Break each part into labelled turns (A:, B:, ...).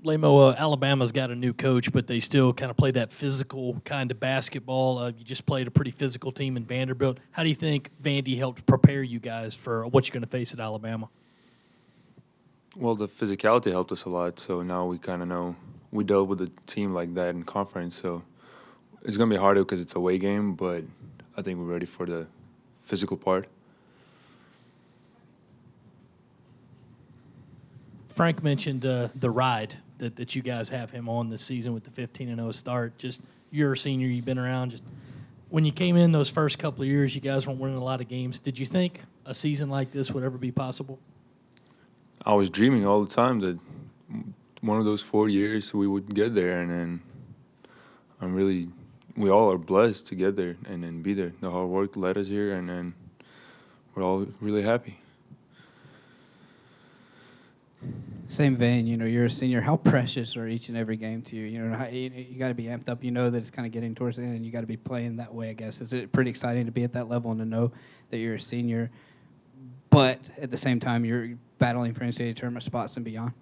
A: Lamo, Alabama's got a new coach, but they still kind of play that physical kind of basketball. You just played a pretty physical team in Vanderbilt. How do you think Vandy helped prepare you guys for what you're going to face at Alabama?
B: Well, the physicality helped us a lot, so now we kind of know we dealt with a team like that in conference, so it's gonna be harder because it's a away game, but I think we're ready for the physical part.
A: Frank mentioned the ride that you guys have him on this season with the 15-0 start. Just you're a senior, you've been around. Just when you came in those first couple of years, you guys weren't winning a lot of games. Did you think a season like this would ever be possible?
B: I was dreaming all the time that one of those 4 years we would get there, and then we all are blessed to get there and then be there. The hard work led us here, and then we're all really happy.
C: Same vein, you're a senior. How precious are each and every game to you? You got to be amped up. You know that it's kind of getting towards the end, and you got to be playing that way, I guess. Is it pretty exciting to be at that level and to know that you're a senior, but at the same time you're battling for NCAA tournament spots and beyond?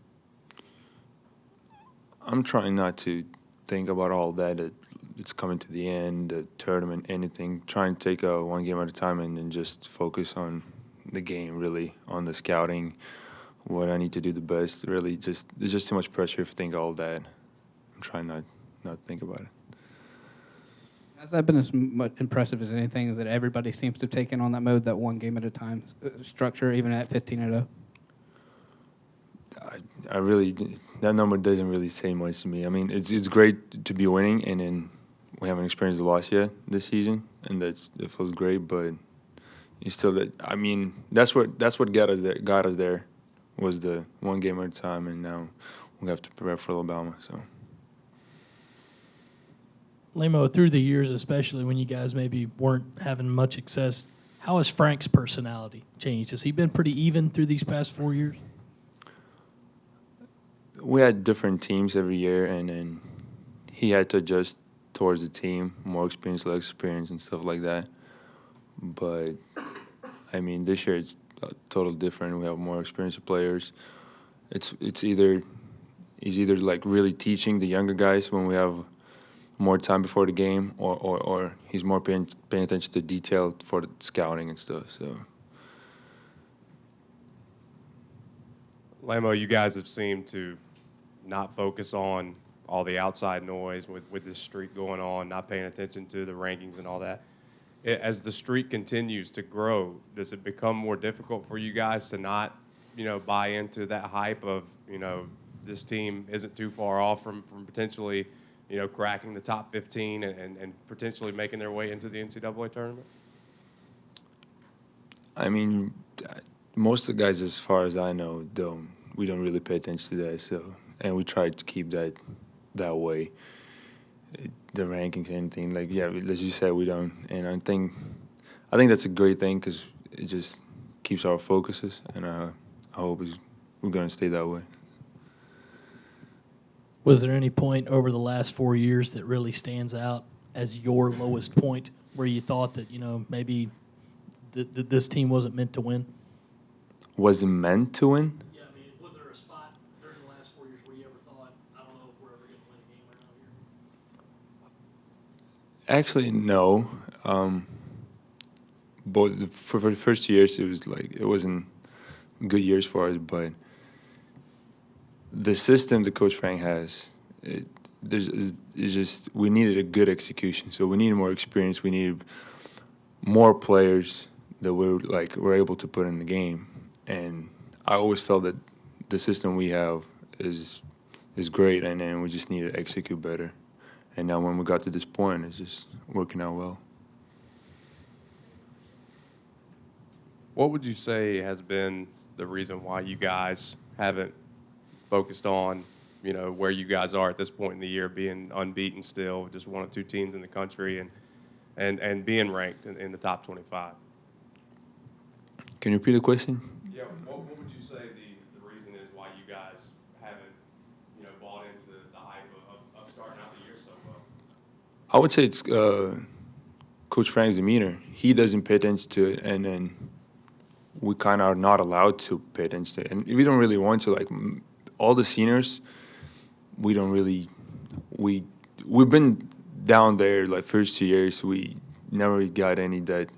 B: I'm trying not to think about all that. It's coming to the end, the tournament, anything. Trying to take one game at a time and then just focus on the game, really, on the scouting, what I need to do the best. Really, there's just too much pressure if you think all that. I'm trying not to think about it.
C: Has that been as much impressive as anything that everybody seems to have taken on that mode, that one game at a time structure, even at 15-0?
B: I really, that number doesn't really say much to me. I mean, it's great to be winning, and then we haven't experienced a loss yet this season, and it feels great. But it's still that. I mean, that's what got us there. Got us there was the one game at a time, and now we have to prepare for Alabama. So.
A: Lamo, through the years, especially when you guys maybe weren't having much success, how has Frank's personality changed? Has he been pretty even through these past 4 years?
B: We had different teams every year, and then he had to adjust towards the team, more experience, less experience, and stuff like that. But, I mean, this year it's totally different. We have more experienced players. He's either like really teaching the younger guys when we have more time before the game, or he's more paying attention to detail for the scouting and stuff. So.
D: Lamo, you guys have seemed to not focus on all the outside noise with this streak going on, not paying attention to the rankings and all that. As the streak continues to grow, does it become more difficult for you guys to not, buy into that hype of, this team isn't too far off from potentially, cracking the top 15 and potentially making their way into the NCAA tournament?
B: I mean, most of the guys, as far as I know, we don't really pay attention to that. So, and we try to keep that way. The rankings, anything like as you said, we don't. And I think that's a great thing because it just keeps our focuses, and I hope we're going to stay that way.
A: Was there any point over the last 4 years that really stands out as your lowest point where you thought that, maybe this team wasn't meant to win?
B: Was it meant to win?
A: Yeah, I mean, was there a spot during the last 4 years where you ever thought, I don't know if we're ever going to win a game around here?
B: Actually, no. But for the first years, it wasn't good years for us, but the system that Coach Frank has, we needed a good execution. So we needed more experience. We needed more players that we're able to put in the game. And I always felt that the system we have is great, and then we just need to execute better. And now when we got to this point, it's just working out well.
D: What would you say has been the reason why you guys haven't focused on, where you guys are at this point in the year, being unbeaten still, just one of two teams in the country, and being ranked in the top 25?
B: Can you repeat the question?
D: Yeah, what would you say the reason is why you guys haven't, bought into the hype of starting out the year so well?
B: I would say it's Coach Frank's demeanor. He doesn't pay attention to it, and then we kind of are not allowed to pay attention to it. And we don't really want to. Like, all the seniors, we don't really we've been down there like first 2 years. We never really got any that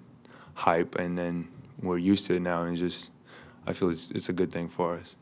B: hype, and then we're used to it now, and I feel it's a good thing for us.